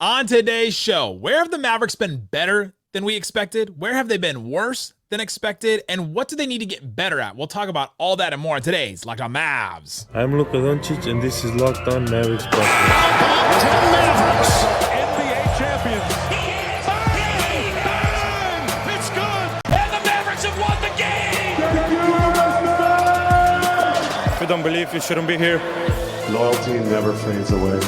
On today's show, where have the Mavericks been better than we expected? Where have they been worse than expected? And what do they need to get better at? We'll talk about all that and more on today's Locked On Mavs. I'm Luka Doncic, and this is Locked On Mavericks podcast. Mavericks, NBA champions. Bang! It's good! And the Mavericks have won the game! If you don't believe, you shouldn't be here. Loyalty never fades away.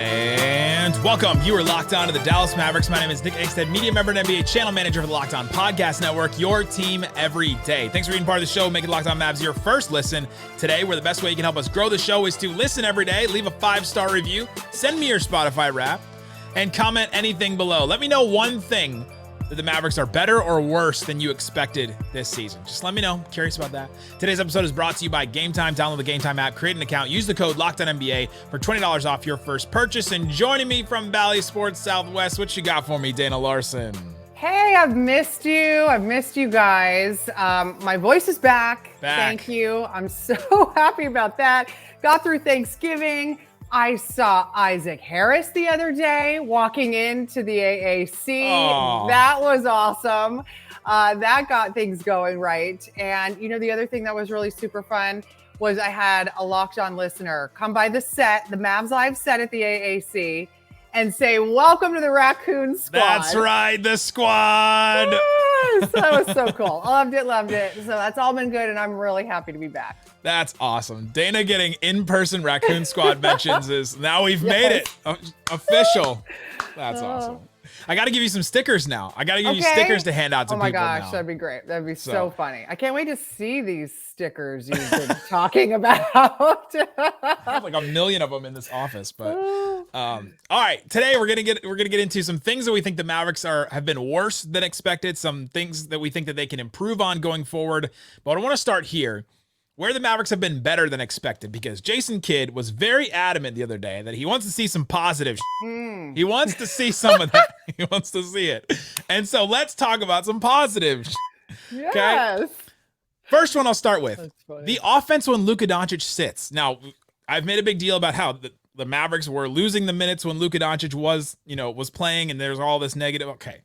And welcome. You are locked on to the Dallas Mavericks. My name is Nick Angstadt, media member and NBA channel manager for the Locked On Podcast Network, your team every day. Thanks for being part of the show, making Locked On Mavs your first listen. Today, where the best way you can help us grow the show is to listen every day, leave a 5-star review, send me your Spotify rap, and comment anything below. Let me know one thing that the Mavericks are better or worse than you expected this season. Just let me know. I'm curious about that. Today's episode is brought to you by Game Time. Download the Game Time app, create an account, use the code LOCKEDONNBA for $20 off your first purchase. And joining me from Valley Sports Southwest, what you got for me, Dana Larson? Hey, I've missed you. I've missed you guys. My voice is back. Thank you. I'm so happy about that. Got through Thanksgiving. I saw Isaac Harris the other day walking into the AAC. Oh. That was awesome. That got things going right. And, you know, the other thing that was really super fun was I had a Locked On listener come by the set, the Mavs Live set at the AAC, and say, welcome to the Raccoon Squad. That's right, the squad. Yes, that was so cool. Loved it. So that's all been good, and I'm really happy to be back. That's awesome. Dana getting in-person Raccoon Squad mentions is now we've made it official. That's awesome. I got to give you some stickers now. I got to give you stickers to hand out to people. Oh my gosh, now. that'd be great. That'd be so funny. I can't wait to see these stickers you've been talking about. I have like a million of them in this office, but all right. Today we're gonna get into some things that we think the Mavericks have been worse than expected. Some things that we think that they can improve on going forward. But I want to start here, where the Mavericks have been better than expected, because Jason Kidd was very adamant the other day that he wants to see some positive He wants to see some of that. He wants to see it. And so let's talk about some positive Yes. Okay? First one I'll start with. The offense when Luka Doncic sits. Now, I've made a big deal about how the Mavericks were losing the minutes when Luka Doncic was playing, and there's all this negative. Okay.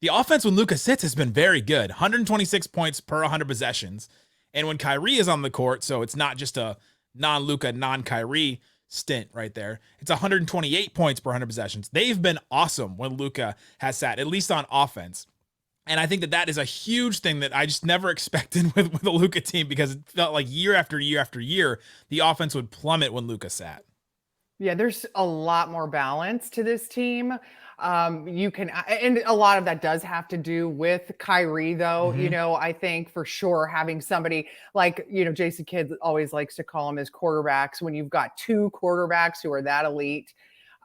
The offense when Luka sits has been very good. 126 points per 100 possessions. And when Kyrie is on the court, so it's not just a non-Luka, non-Kyrie stint right there. It's 128 points per 100 possessions. They've been awesome when Luka has sat, at least on offense. And I think that is a huge thing that I just never expected with a Luka team, because it felt like year after year after year, the offense would plummet when Luka sat. Yeah, there's a lot more balance to this team. And a lot of that does have to do with Kyrie, though. Mm-hmm. You know, I think for sure having somebody like, Jason Kidd always likes to call them his quarterbacks. When you've got two quarterbacks who are that elite,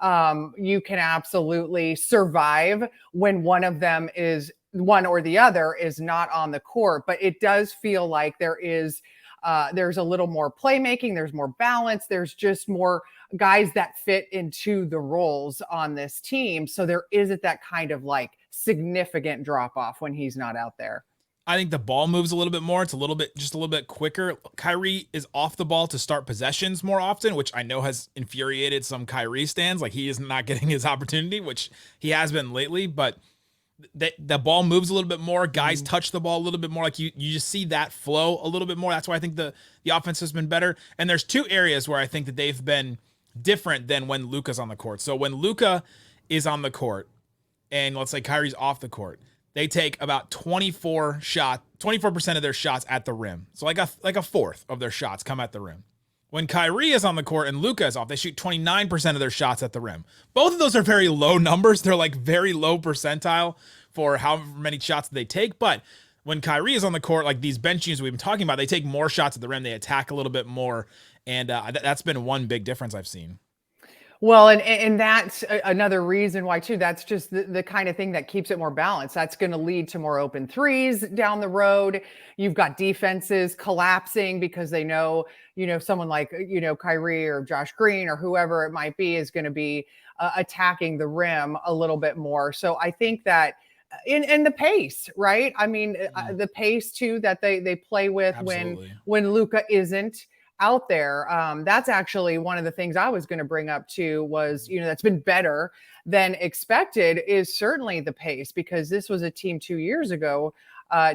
you can absolutely survive when one or the other is not on the court. But it does feel like there's a little more playmaking, there's more balance, there's just more guys that fit into the roles on this team. So there isn't that kind of like significant drop off when he's not out there. I think the ball moves a little bit more. It's a little bit quicker. Kyrie is off the ball to start possessions more often, which I know has infuriated some Kyrie stans. Like, he is not getting his opportunity, which he has been lately, but the ball moves a little bit more. Guys touch the ball a little bit more. Like, you just see that flow a little bit more. That's why I think the offense has been better. And there's two areas where I think that they've been different than when Luka's on the court. So when Luka is on the court and let's say Kyrie's off the court, they take about 24% of their shots at the rim. So like a fourth of their shots come at the rim. When Kyrie is on the court and Luka is off, they shoot 29% of their shots at the rim. Both of those are very low numbers. They're like very low percentile for how many shots they take. But when Kyrie is on the court, like these bench units we've been talking about, they take more shots at the rim. They attack a little bit more. And that's been one big difference I've seen. Well, and that's another reason why, too. That's just the kind of thing that keeps it more balanced. That's going to lead to more open threes down the road. You've got defenses collapsing because they know, someone like, Kyrie or Josh Green or whoever it might be is going to be attacking the rim a little bit more. So I think that in the pace, right? I mean, the pace, too, that they play with when Luka isn't out there. That's actually one of the things I was going to bring up too, was, that's been better than expected, is certainly the pace, because this was a team 2 years ago,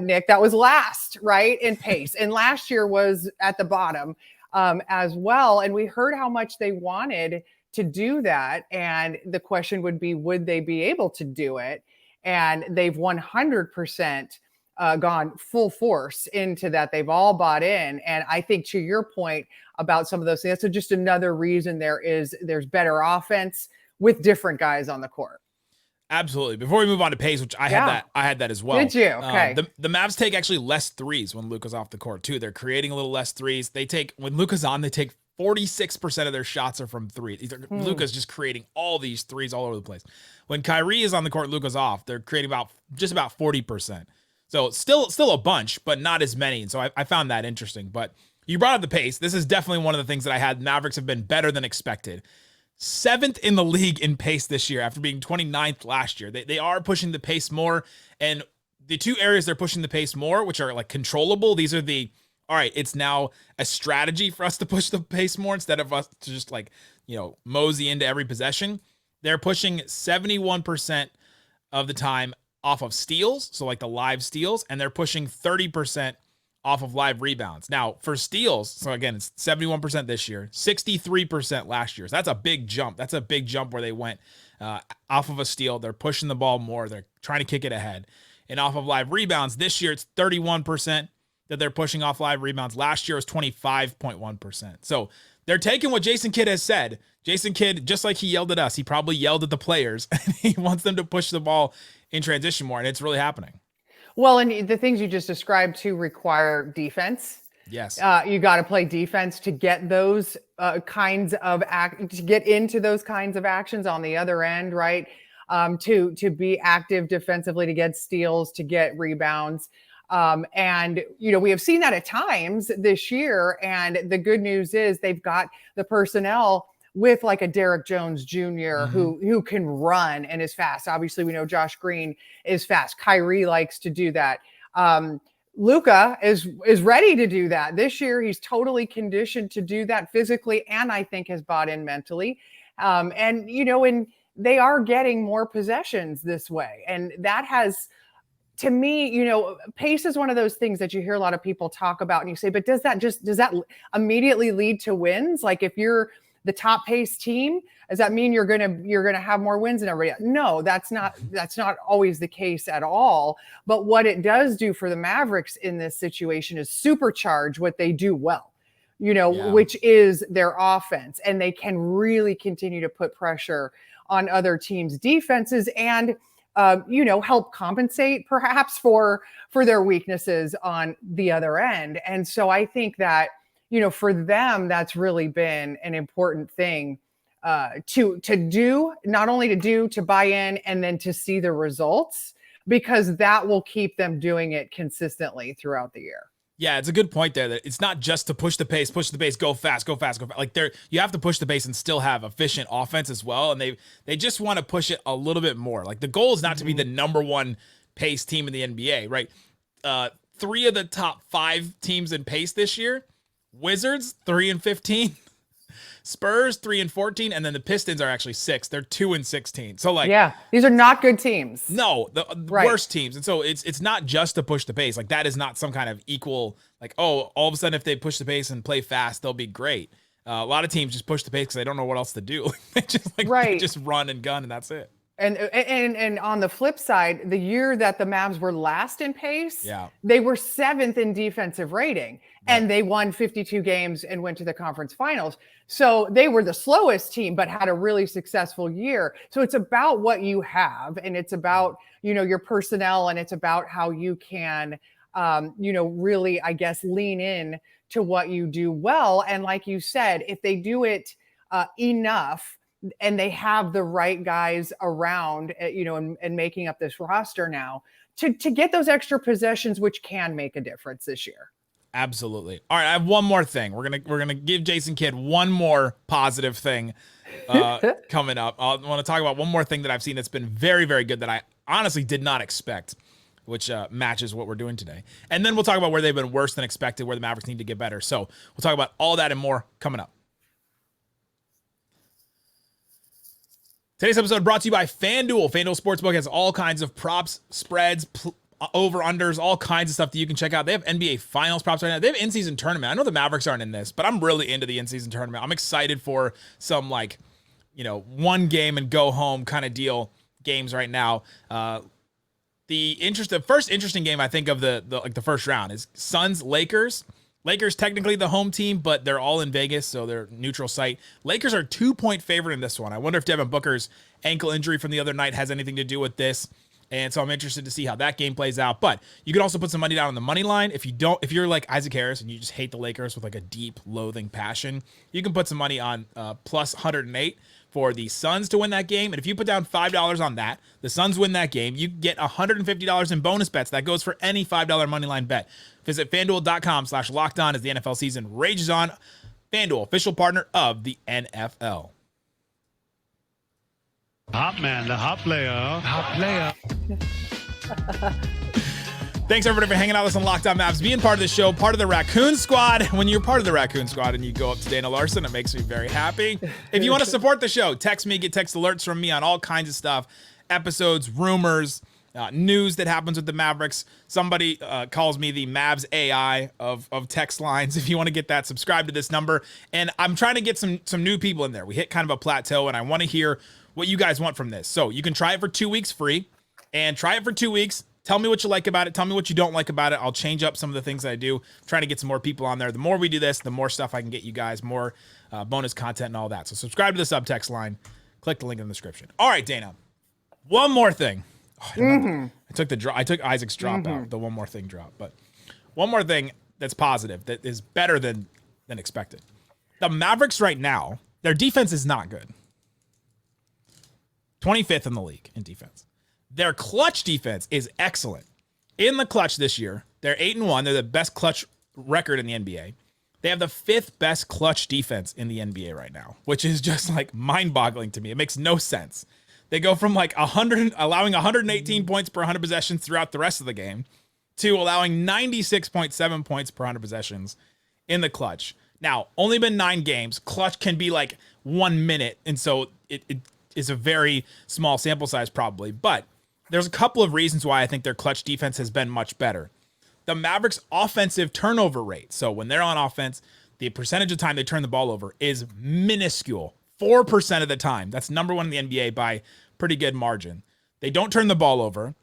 Nick, that was last, right, in pace. And last year was at the bottom as well. And we heard how much they wanted to do that. And the question would be, would they be able to do it? And they've 100% gone full force into that. They've all bought in. And I think, to your point about some of those things, that's just another reason there's better offense with different guys on the court. Absolutely. Before we move on to pace, which I had that as well. Did you? Okay. The Mavs take actually less threes when Luka's off the court too. They're creating a little less threes. When Luka's on, they take 46% of their shots are from three. Luka's just creating all these threes all over the place. When Kyrie is on the court, Luka's off, they're creating just about 40%. So still a bunch, but not as many. And so I found that interesting. But you brought up the pace. This is definitely one of the things that I had. Mavericks have been better than expected. 7th in the league in pace this year after being 29th last year. They are pushing the pace more. And the two areas they're pushing the pace more, which are like controllable, these are all right, it's now a strategy for us to push the pace more instead of us to just mosey into every possession. They're pushing 71% of the time off of steals, so like the live steals, and they're pushing 30% off of live rebounds. Now, for steals, so again, it's 71% this year, 63% last year. So that's a big jump. That's a big jump where they went off of a steal. They're pushing the ball more. They're trying to kick it ahead. And off of live rebounds, this year it's 31% that they're pushing off live rebounds. Last year was 25.1%. So they're taking what Jason Kidd has said. Jason Kidd, just like he yelled at us, he probably yelled at the players. And he wants them to push the ball in transition more, and it's really happening. Well, and the things you just described too require defense. Yes. You got to play defense to get those kinds of to get into those kinds of actions on the other end, right? To be active defensively, to get steals, to get rebounds. And, we have seen that at times this year. And the good news is they've got the personnel with like a Derrick Jones Jr. who can run and is fast. Obviously, we know Josh Green is fast. Kyrie likes to do that. Luka is ready to do that this year. He's totally conditioned to do that physically, and I think has bought in mentally. And they are getting more possessions this way, and that has, to me, pace is one of those things that you hear a lot of people talk about, and you say, but does that immediately lead to wins? Like, if you're the top pace team, does that mean you're gonna have more wins than everybody else? No, that's not always the case at all. But what it does do for the Mavericks in this situation is supercharge what they do well, which is their offense, and they can really continue to put pressure on other teams' defenses and help compensate perhaps for their weaknesses on the other end. And so I think that, for them, that's really been an important thing to do, not only to buy in and then to see the results, because that will keep them doing it consistently throughout the year. Yeah, it's a good point there that it's not just to push the pace, go fast. Like, you have to push the pace and still have efficient offense as well. And they just want to push it a little bit more. Like, the goal is not to be the number one pace team in the NBA, right? 3 of the top 5 teams in pace this year: Wizards 3-15, Spurs 3-14, and then the Pistons are actually 6. They're 2-16. So these are not good teams. No, the worst teams. And so it's not just to push the pace. Like, that is not some kind of equal, like, all of a sudden if they push the pace and play fast, they'll be great. A lot of teams just push the pace because they don't know what else to do. They just run and gun, and that's it. And on the flip side, the year that the Mavs were last in pace, they were 7th in defensive rating, and they won 52 games and went to the conference finals. So they were the slowest team, but had a really successful year. So it's about what you have, and it's about, your personnel, and it's about how you can, really, I guess, lean in to what you do well. And like you said, if they do it enough, and they have the right guys around, and making up this roster now to get those extra possessions, which can make a difference this year. Absolutely. All right, I have one more thing. We're gonna give Jason Kidd one more positive thing coming up. I want to talk about one more thing that I've seen that's been very, very good that I honestly did not expect. which matches what we're doing today. And then we'll talk about where they've been worse than expected, where the Mavericks need to get better. So we'll talk about all that and more coming up. Today's episode brought to you by FanDuel. FanDuel Sportsbook has all kinds of props, spreads, over-unders, all kinds of stuff that you can check out. They have NBA Finals props right now. They have in-season tournament. I know the Mavericks aren't in this, but I'm really into the in-season tournament. I'm excited for some, like, one game and go home kind of deal games right now. The first interesting game I think of the first round is Suns-Lakers. Lakers technically the home team, but they're all in Vegas, so they're neutral site. Lakers are 2-point favorite in this one. I wonder if Devin Booker's ankle injury from the other night has anything to do with this. And so I'm interested to see how that game plays out. But you can also put some money down on the money line. If you're like Isaac Harris and you just hate the Lakers with like a deep loathing passion, you can put some money on plus 108 for the Suns to win that game. And if you put down $5 on that, the Suns win that game, you get $150 in bonus bets. That goes for any $5 money line bet. Visit FanDuel.com/lockedon as the NFL season rages on. FanDuel, official partner of the NFL. Hot man, the hot player. Thanks everybody for hanging out with us on Locked On Mavs, being part of the show, part of the Raccoon Squad. When you're part of the Raccoon Squad and you go up to Dana Larson, it makes me very happy. If you want to support the show, text me, get text alerts from me on all kinds of stuff, episodes, rumors, news that happens with the Mavericks. Somebody calls me the Mavs AI of text lines. If you want to get that, subscribe to this number. And I'm trying to get some new people in there. We hit kind of a plateau, and I want to hear what you guys want from this. So you can try it for 2 weeks free, and try it for 2 weeks. Tell me what you like about it. Tell me what you don't like about it. I'll change up some of the things that I do. I'm trying to get some more people on there. The more we do this, the more stuff I can get you guys, more bonus content and all that. So subscribe to the subtext line. Click the link in the description. All right, Dana. One more thing. I took Isaac's drop out, the one more thing drop. But one more thing that's positive, that is better than expected. The Mavericks right now, their defense is not good. 25th in the league in defense. Their clutch defense is excellent. In the clutch this year, they're 8-1. They're the best clutch record in the NBA. They have the 5th best clutch defense in the NBA right now, which is just like mind-boggling to me. It makes no sense. They go from like allowing 118 points per 100 possessions throughout the rest of the game to allowing 96.7 points per 100 possessions in the clutch. Now, only been 9 games. Clutch can be like 1 minute, and so it is a very small sample size probably, but there's a couple of reasons why I think their clutch defense has been much better. The Mavericks' offensive turnover rate, so when they're on offense, the percentage of time they turn the ball over is minuscule. 4% of the time. That's number 1 in the NBA by pretty good margin. They don't turn the ball over,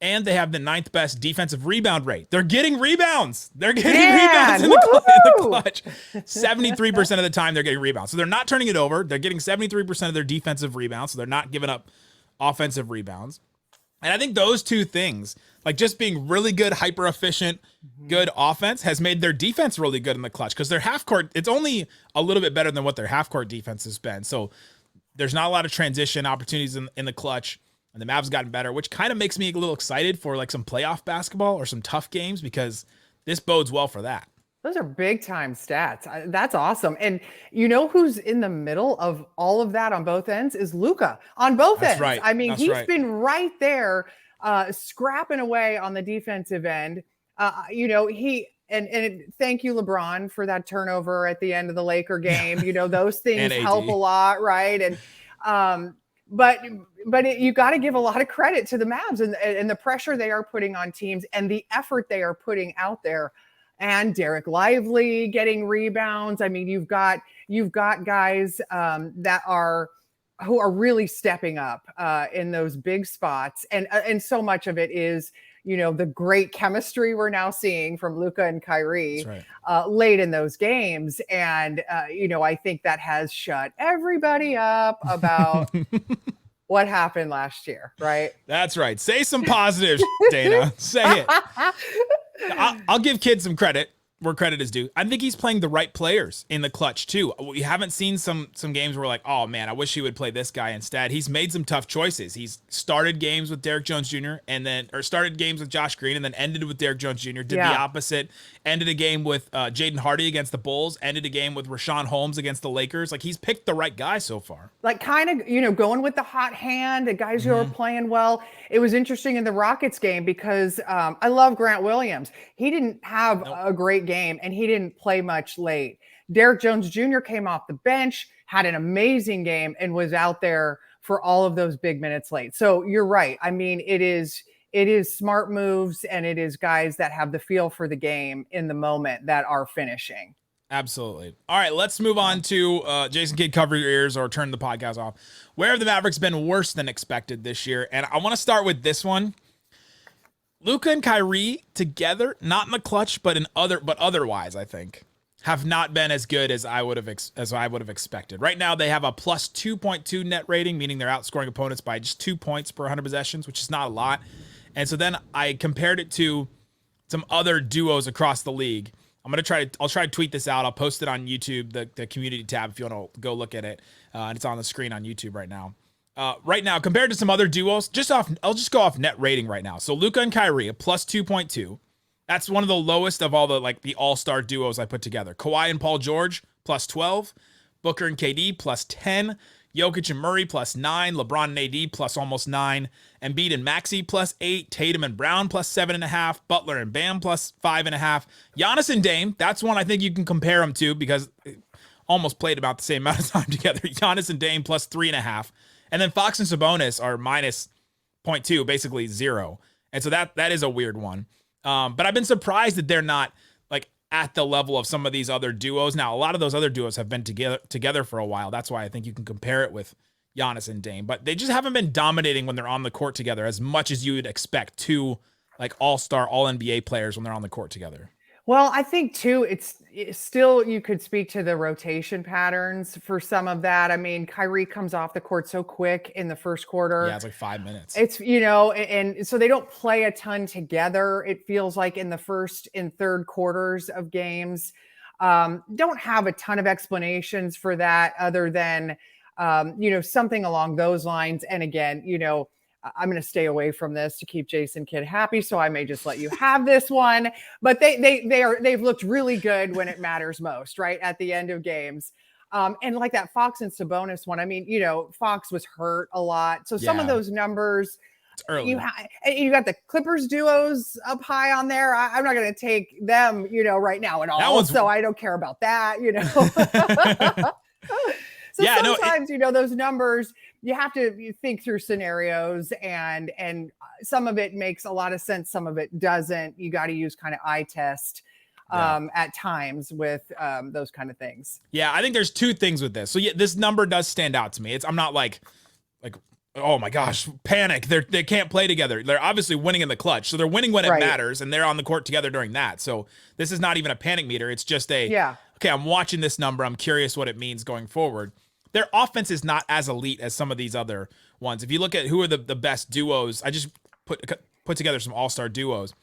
and they have the 9th best defensive rebound rate. They're getting rebounds. They're getting rebounds in the clutch. 73% of the time they're getting rebounds. So they're not turning it over. They're getting 73% of their defensive rebounds, so they're not giving up offensive rebounds. And I think those two things, like just being really good, hyper efficient, good offense, has made their defense really good in the clutch, because their half court, it's only a little bit better than what their half court defense has been. So there's not a lot of transition opportunities in the clutch, and the Mavs gotten better, which kind of makes me a little excited for like some playoff basketball or some tough games, because this bodes well for that. Those are big time stats. That's awesome. And you know who's in the middle of all of that on both ends is Luka on both ends. Right. I mean, he's been right there scrapping away on the defensive end. Thank you, LeBron, for that turnover at the end of the Laker game. Those things help a lot, right? And but you got to give a lot of credit to the Mavs and the pressure they are putting on teams and the effort they are putting out there. And Dereck Lively getting rebounds. I mean, you've got guys who are really stepping up in those big spots, and so much of it is the great chemistry we're now seeing from Luka and Kyrie late in those games, and I think that has shut everybody up about what happened last year, right? That's right. Say some positives, Dana. Say it. I'll give kids some credit. where credit is due. I think he's playing the right players in the clutch too. We haven't seen some games where we're like, oh man, I wish he would play this guy instead. He's made some tough choices. He's started games with Derrick Jones Jr. or started games with Josh Green and then ended with Derrick Jones Jr. Did the opposite. Ended a game with Jaden Hardy against the Bulls. Ended a game with Rashawn Holmes against the Lakers. Like, he's picked the right guy so far. Like, kind of, going with the hot hand, the guys who are playing well. It was interesting in the Rockets game because I love Grant Williams. He didn't have a great game and he didn't play much late. Derrick Jones Jr. came off the bench, had an amazing game, and was out there for all of those big minutes late. So you're right. I mean, it is smart moves, and it is guys that have the feel for the game in the moment that are finishing. Absolutely. All right, let's move on to Jason Kidd, cover your ears or turn the podcast off. Where have the Mavericks been worse than expected this year? And I want to start with this one. Luka and Kyrie together, not in the clutch, but otherwise, I think, have not been as good as I would have expected. Right now, they have a plus 2.2 net rating, meaning they're outscoring opponents by just 2 points per 100 possessions, which is not a lot. And so then I compared it to some other duos across the league. I'll try to tweet this out. I'll post it on YouTube, the community tab, if you want to go look at it. And it's on the screen on YouTube right now. Right now, compared to some other duos, I'll just go off net rating right now. So Luka and Kyrie, a plus 2.2. That's one of the lowest of all the all-star duos I put together. Kawhi and Paul George, plus 12. Booker and KD, plus 10. Jokic and Murray, plus 9. LeBron and AD, plus almost 9. Embiid and Maxey, plus 8. Tatum and Brown, plus 7.5. Butler and Bam, plus 5.5. Giannis and Dame, that's one I think you can compare them to because they almost played about the same amount of time together. Giannis and Dame, plus 3.5. And then Fox and Sabonis are minus 0.2, basically 0. And so that is a weird one. But I've been surprised that they're not at the level of some of these other duos. Now, a lot of those other duos have been together for a while. That's why I think you can compare it with Giannis and Dame. But they just haven't been dominating when they're on the court together as much as you would expect two all-star, all-NBA players when they're on the court together. Well, I think too, it's still, you could speak to the rotation patterns for some of that. I mean, Kyrie comes off the court so quick in the first quarter. Yeah, it's like 5 minutes. It's, and so they don't play a ton together. It feels like in the first and third quarters of games. Don't have a ton of explanations for that other than, something along those lines. And again, I'm going to stay away from this to keep Jason Kidd happy, so I may just let you have this one. But they've looked really good when it matters most, right at the end of games. And like that Fox and Sabonis one, I mean, Fox was hurt a lot, so some of those numbers. It's early. You got the Clippers duos up high on there. I'm not going to take them, right now at all. So I don't care about that, So sometimes, those numbers, you have to think through scenarios and some of it makes a lot of sense. Some of it doesn't. You got to use kind of eye test at times with those kind of things. Yeah, I think there's two things with this. So yeah, this number does stand out to me. I'm not like, oh my gosh, panic. They can't play together. They're obviously winning in the clutch. So they're winning when it matters and they're on the court together during that. So this is not even a panic meter. It's just okay, I'm watching this number. I'm curious what it means going forward. Their offense is not as elite as some of these other ones. If you look at who are the best duos, I just put together some all-star duos.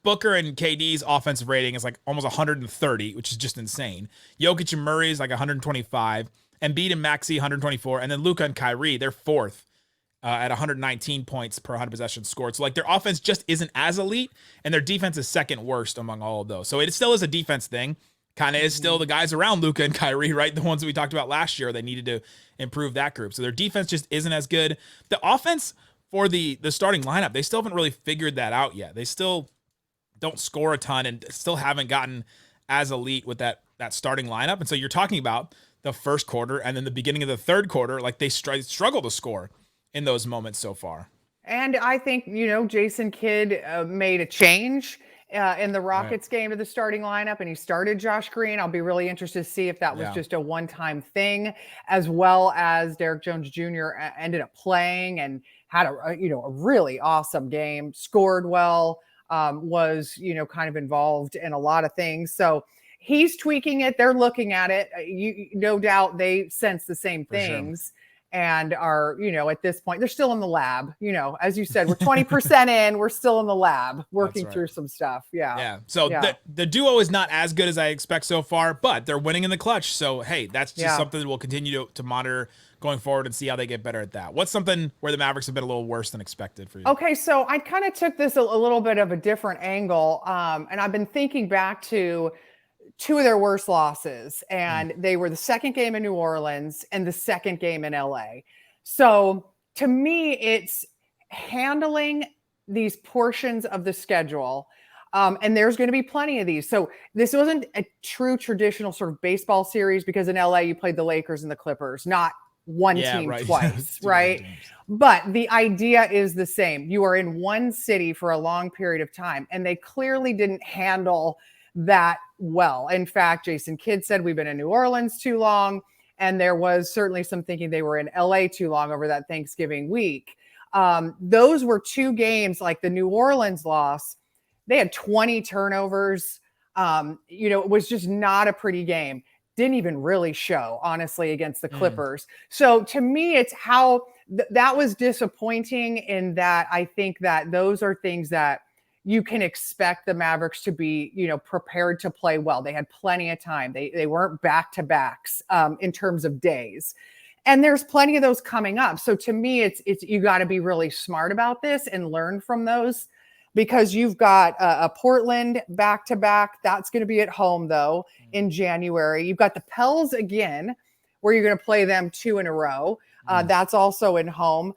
Booker and KD's offensive rating is like almost 130, which is just insane. Jokic and Murray is like 125. Embiid and Maxey, 124. And then Luka and Kyrie, they're fourth at 119 points per 100 possessions scored. So their offense just isn't as elite, and their defense is second worst among all of those. So it still is a defense thing. Kind of is still the guys around Luka and Kyrie, right? The ones that we talked about last year, they needed to improve that group. So their defense just isn't as good. The offense for the starting lineup, they still haven't really figured that out yet. They still don't score a ton and still haven't gotten as elite with that starting lineup. And so you're talking about the first quarter and then the beginning of the third quarter, they struggle to score in those moments so far. And I think, Jason Kidd made a change in the Rockets game to the starting lineup, and he started Josh Green. I'll be really interested to see if that was just a one-time thing, as well as Derrick Jones Jr. ended up playing and had a really awesome game, scored well, was, kind of involved in a lot of things. So he's tweaking it. They're looking at it. No doubt they sense the same things. and are, at this point, they're still in the lab. As you said, we're 20% in, we're still in the lab working through some stuff. Yeah. So the duo is not as good as I expect so far, but they're winning in the clutch. So, hey, that's just something that we'll continue to monitor going forward and see how they get better at that. What's something where the Mavericks have been a little worse than expected for you? Okay, so I kind of took this a little bit of a different angle, and I've been thinking back to two of their worst losses, and they were the second game in New Orleans and the second game in LA. So to me, it's handling these portions of the schedule. And there's going to be plenty of these. So this wasn't a true traditional sort of baseball series because in LA you played the Lakers and the Clippers, not one team twice, right? But the idea is the same. You are in one city for a long period of time, and they clearly didn't handle that well. In fact, Jason Kidd said we've been in New Orleans too long, and there was certainly some thinking they were in LA too long over that Thanksgiving week. Those were two games, like the New Orleans loss. They had 20 turnovers. It was just not a pretty game. Didn't even really show, honestly, against the Clippers. So to me, it's how that was disappointing in that I think that those are things that you can expect the Mavericks to be, prepared to play well. They had plenty of time. They weren't back-to-backs in terms of days. And there's plenty of those coming up. So to me, it's you got to be really smart about this and learn from those, because you've got a Portland back-to-back. That's going to be at home, though, in January. You've got the Pels again, where you're going to play them 2 in a row. That's also at home.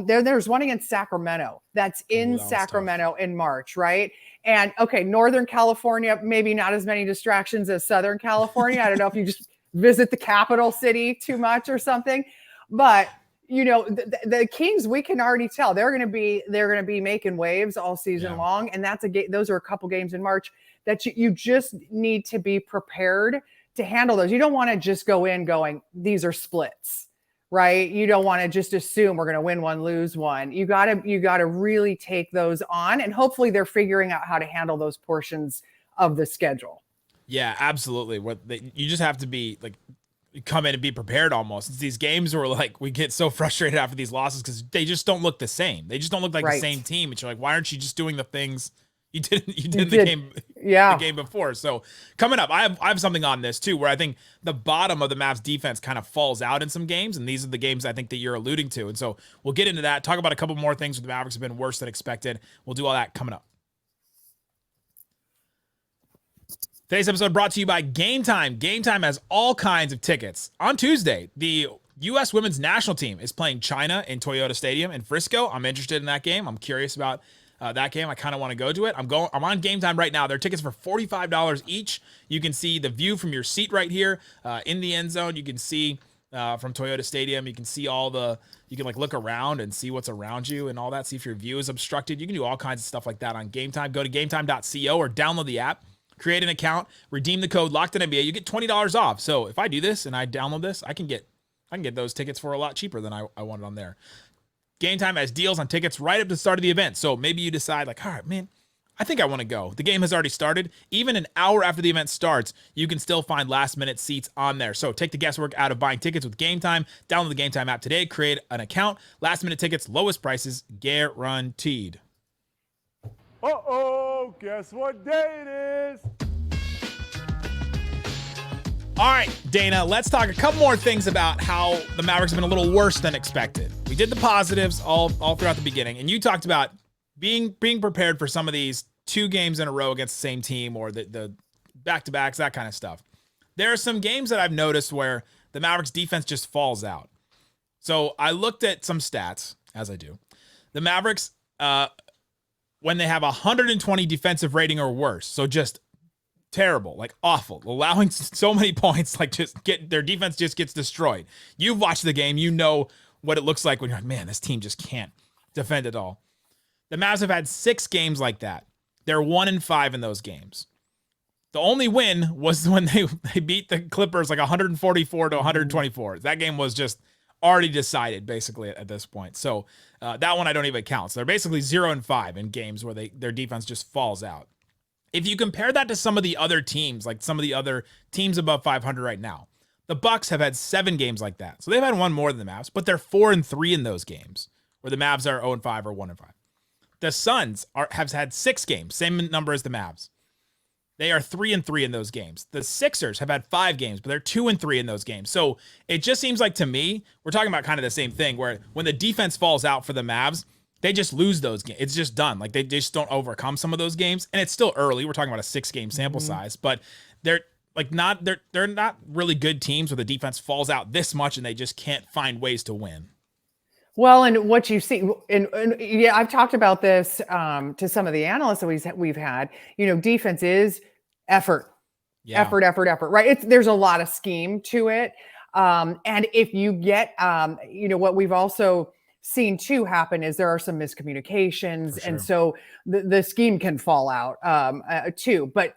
There's one against Sacramento. That's in Sacramento in March, right? And, okay, Northern California, maybe not as many distractions as Southern California. I don't know if you just visit the capital city too much or something. But the Kings, we can already tell they're going to be making waves all season long, and that's those are a couple games in March that you just need to be prepared to handle those. You don't want to just go in going, these are splits, right? You don't want to just assume we're going to win one, lose one. You got to really take those on, and hopefully they're figuring out how to handle those portions of the schedule. Yeah, absolutely. You just have to be like, come in and be prepared almost. It's these games where like we get so frustrated after these losses because they just don't look the same. They just don't look like the same team. And you're like, why aren't you just doing the things you did in the game? The game before. So coming up, I have something on this too, where I think the bottom of the Mavs defense kind of falls out in some games, and these are the games I think that you're alluding to. And so we'll get into that. Talk about a couple more things where the Mavericks have been worse than expected. We'll do all that coming up. Today's episode brought to you by Game Time. Game Time has all kinds of tickets. On Tuesday, the U.S. women's national team is playing China in Toyota Stadium in Frisco. I'm interested in that game. I'm curious about that game. I kind of want to go to it. I'm on Game Time right now. There are tickets for $45 each. You can see the view from your seat right here in the end zone. You can see from Toyota Stadium. You can see you can like look around and see what's around you and all that. See if your view is obstructed. You can do all kinds of stuff like that on Game Time. Go to gametime.co or download the app. Create an account, redeem the code LOCKEDONNBA. You get $20 off. So if I do this and I download this, I can get those tickets for a lot cheaper than I wanted on there. Game Time has deals on tickets right up to the start of the event. So maybe you decide like, all right, man, I think I want to go. The game has already started. Even an hour after the event starts, you can still find last-minute seats on there. So take the guesswork out of buying tickets with Game Time. Download the Game Time app today. Create an account. Last-minute tickets, lowest prices, guaranteed. Uh-oh, guess what day it is? All right, Dana, let's talk a couple more things about how the Mavericks have been a little worse than expected. We did the positives all throughout the beginning, and you talked about being prepared for some of these 2 games in a row against the same team or the back-to-backs, that kind of stuff. There are some games that I've noticed where the Mavericks defense just falls out. So I looked at some stats, as I do. The Mavericks, when they have 120 defensive rating or worse, so just terrible, like awful, allowing so many points, like their defense just gets destroyed. You've watched the game, you know what it looks like when you're like, man, this team just can't defend at all. The Mavs have had 6 games like that. They're 1-5 in those games. The only win was when they beat the Clippers like 144 to 124. That game was just already decided basically at this point. So that one I don't even count. So they're basically 0-5 in games where their defense just falls out. If you compare that to some of the other teams, like some of the other teams above 500 right now, The Bucks have had 7 games like that. So they've had one more than the Mavs, but they're 4-3 in those games where the Mavs are 0-5 or 1-5. The Suns have had 6 games, same number as the Mavs. They are 3-3 in those games. The Sixers have had 5 games, but they're 2-3 in those games. So it just seems like to me, we're talking about kind of the same thing where when the defense falls out for the Mavs, they just lose those games. It's just done. Like they just don't overcome some of those games. And it's still early. We're talking about a 6-game sample size, but they're not really good teams where the defense falls out this much and they just can't find ways to win. Well, and what you see, and yeah, I've talked about this to some of the analysts that we've had. Defense is effort, effort, right? There's a lot of scheme to it, and if you get, what we've also seen too happen is there are some miscommunications, and so the scheme can fall out too. But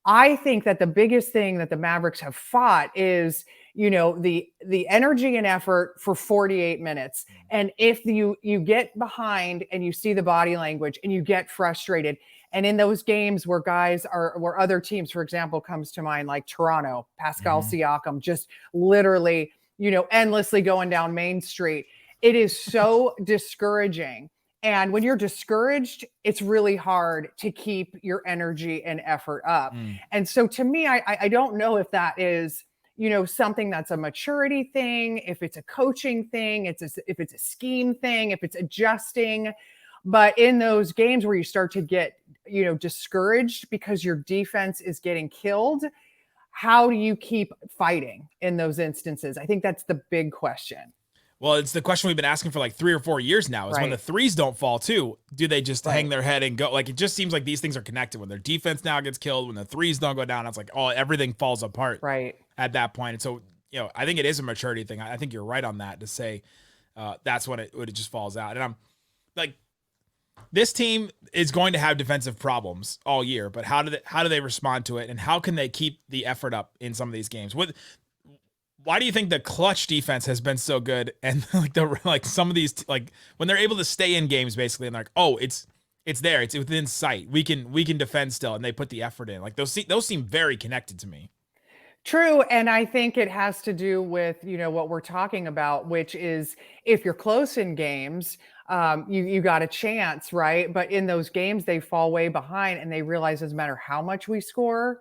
I think that the biggest thing that the Mavericks have fought is the energy and effort for 48 minutes. And if you get behind and you see the body language and you get frustrated, and in those games where where other teams, for example, comes to mind, like Toronto, Pascal Siakam, just literally, endlessly going down Main Street, it is so discouraging. And when you're discouraged, it's really hard to keep your energy and effort up. And so to me, I don't know if that is, something that's a maturity thing, if it's a coaching thing, if it's a scheme thing, if it's adjusting. But in those games where you start to get, discouraged because your defense is getting killed, how do you keep fighting in those instances? I think that's the big question. Well, it's the question we've been asking for like 3 or 4 years now is when the threes don't fall too, do they just hang their head and go? Like, it just seems like these things are connected. When their defense now gets killed, when the threes don't go down, it's like, everything falls apart at that point. And so, I think it is a maturity thing. I think you're right on that to say that's when it just falls out. And I'm like, this team is going to have defensive problems all year, but how do they respond to it? And how can they keep the effort up in some of these games? Why do you think the clutch defense has been so good? And some of these, like when they're able to stay in games basically and like, it's there, it's within sight. We can defend still, and they put the effort in. Like those seem very connected to me. True. And I think it has to do with, what we're talking about, which is if you're close in games, you got a chance, right? But in those games, they fall way behind and they realize it doesn't matter how much we score,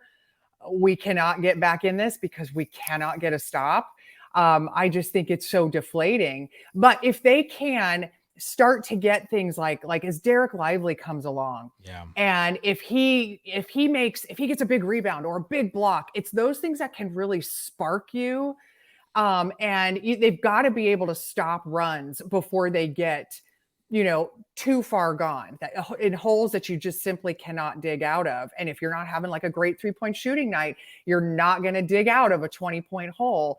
we cannot get back in this because we cannot get a stop. I just think it's so deflating. But if they can start to get things like as Dereck Lively comes along, and if he gets a big rebound or a big block, it's those things that can really spark you. They've got to be able to stop runs before they get too far gone, that in holes that you just simply cannot dig out of. And if you're not having like a great 3-point shooting night, you're not going to dig out of a 20-point hole.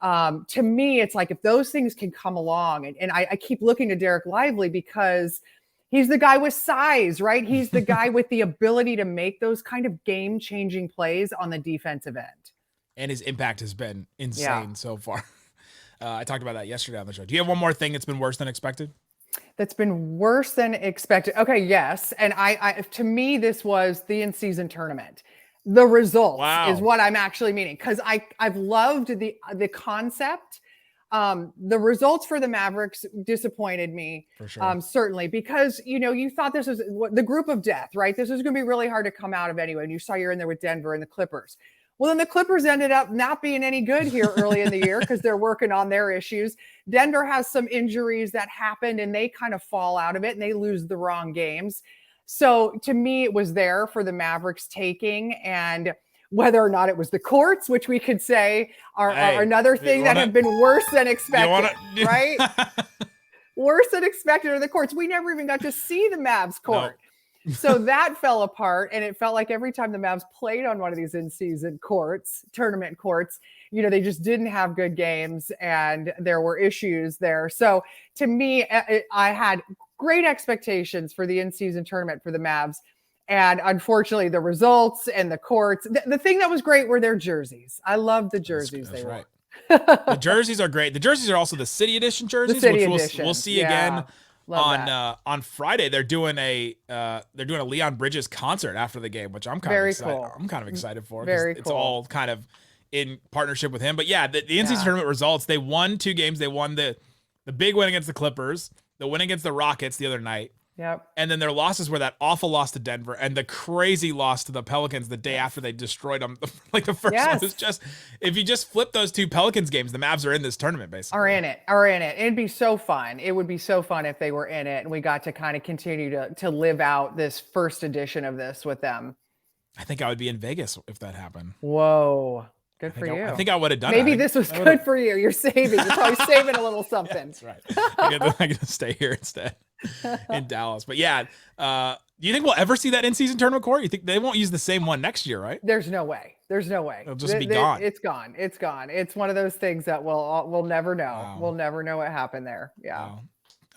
To me, it's like if those things can come along, and I keep looking to Dereck Lively because he's the guy with size, right? He's the guy with the ability to make those kind of game-changing plays on the defensive end. And his impact has been insane so far. I talked about that yesterday on the show. Do you have one more thing that's been worse than expected? That's been worse than expected. Okay, yes. And I to me, this was the in-season tournament. The results is what I'm actually meaning, because I've loved the concept. The results for the Mavericks disappointed me, for sure. Certainly, because you thought this was the group of death, right? This was going to be really hard to come out of anyway. And you saw you're in there with Denver and the Clippers. Well, then the Clippers ended up not being any good here early in the year because they're working on their issues. Denver has some injuries that happened and they kind of fall out of it and they lose the wrong games. So to me, it was there for the Mavericks taking, and whether or not it was the courts, which we could say are another thing that have been worse than expected, right? Worse than expected are the courts. We never even got to see the Mavs court. No. So that fell apart, and it felt like every time the Mavs played on one of these in-season courts, tournament courts, they just didn't have good games, and there were issues there. So to me, I had great expectations for the in-season tournament for the Mavs, and unfortunately, the results and the courts. The thing that was great were their jerseys. I loved the jerseys they wore. The jerseys are great. The jerseys are also the City Edition jerseys, which we'll see again. On Friday. They're doing a Leon Bridges concert after the game, which I'm kind of excited. Cool. I'm kind of excited for. Very cool. It's all kind of in partnership with him. But yeah, the NCAA tournament results, they won 2 games. They won the big win against the Clippers, the win against the Rockets the other night. Yep. And then their losses were that awful loss to Denver and the crazy loss to the Pelicans the day after they destroyed them. Like the first one was just, if you just flip those 2 Pelicans games, the Mavs are in this tournament basically. Are in it. It'd be so fun. It would be so fun if they were in it and we got to kind of continue to live out this first edition of this with them. I think I would be in Vegas if that happened. Whoa. Good for you. I think I would have done it. Maybe it. this was good for you. You're saving. You're probably saving a little something. That's right. I get to stay here instead in Dallas. But yeah, do you think we'll ever see that in-season tournament court? You think they won't use the same one next year, right? There's no way. It'll just be gone. It's gone. It's one of those things that we'll never know. Wow. We'll never know what happened there. Yeah. Wow.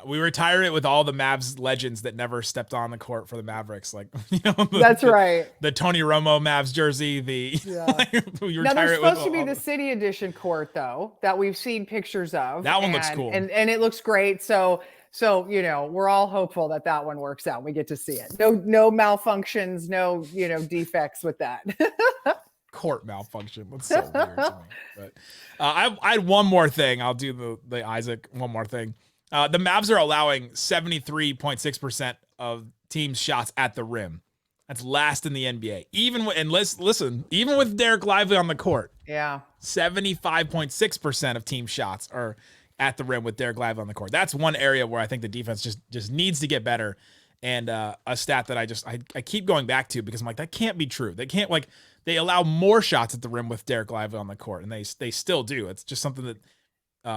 We retired it with all the Mavs legends that never stepped on the court for the Mavericks. Like, that's right. The Tony Romo Mavs jersey, now there's supposed to be the city edition court though, that we've seen pictures of. That one looks cool. And it looks great. So, we're all hopeful that one works out. We get to see it. No malfunctions, no, defects with that. Court malfunction. That's so weird to me. But I had one more thing. I'll do the Isaac, one more thing. The Mavs are allowing 73.6% of teams' shots at the rim. That's last in the NBA. Even with Dereck Lively on the court. Yeah. 75.6% of team shots are at the rim with Dereck Lively on the court. That's one area where I think the defense just needs to get better. And a stat that I keep going back to because I'm like, that can't be true. They can't they allow more shots at the rim with Dereck Lively on the court, and they still do. It's just something that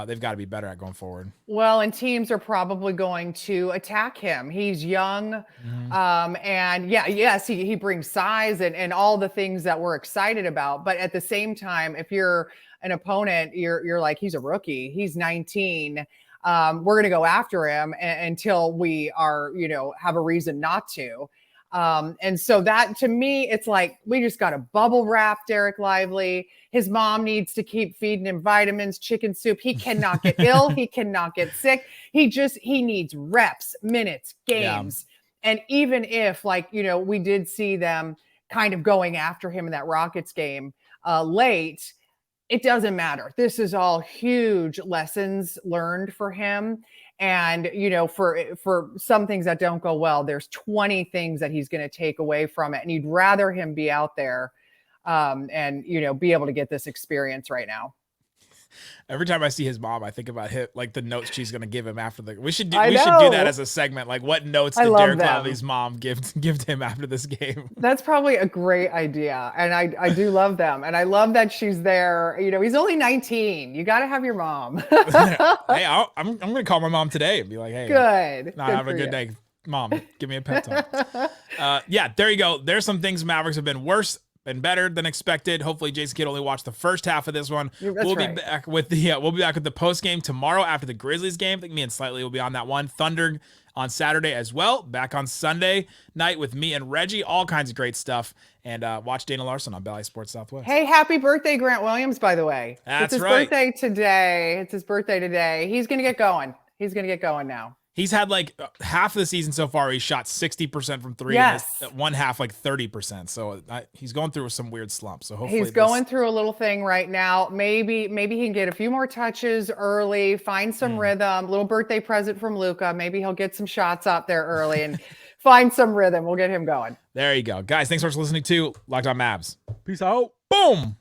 they've got to be better at going forward. Well, and teams are probably going to attack him. He's young. And yes, he brings size and all the things that we're excited about. But at the same time, if you're an opponent, you're like, he's a rookie. He's 19. We're going to go after him until we are, have a reason not to. And so that to me, it's like, we just got to bubble wrap Dereck Lively. His mom needs to keep feeding him vitamins, chicken soup. He cannot get ill. He cannot get sick. He needs reps, minutes, games. Yeah. And even if we did see them kind of going after him in that Rockets game late, it doesn't matter. This is all huge lessons learned for him. And, for some things that don't go well, there's 20 things that he's going to take away from it. And you'd rather him be out there and, be able to get this experience right now. Every time I see his mom, I think about the notes she's going to give him after we should do that as a segment. Like, what notes did Dereck Lively's mom give to him after this game? That's probably a great idea. And I do love them. And I love that she's there. He's only 19. You got to have your mom. Hey, I'm going to call my mom today and be like, hey, good. Have a good day. Mom, give me a pep talk. There you go. There's some things Mavericks have been worse and better than expected. Hopefully Jason Kidd only watched the first half of this one. We'll be back with the post game tomorrow after the Grizzlies game. I think me and Slightly will be on that one. Thunder on Saturday as well. Back on Sunday night with me and Reggie. All kinds of great stuff. And watch Dana Larson on Bally Sports Southwest. Hey, happy birthday, Grant Williams, by the way. That's it's his birthday today. It's his birthday today. He's going to get going. He's going to get going now. He's had half of the season so far. He shot 60% from three. Yes. And one half 30%. So he's going through some weird slumps. So hopefully he's going through a little thing right now. Maybe he can get a few more touches early, find some rhythm. Little birthday present from Luka. Maybe he'll get some shots out there early and find some rhythm. We'll get him going. There you go, guys. Thanks so much for listening to Locked On Mavs. Peace out. Boom.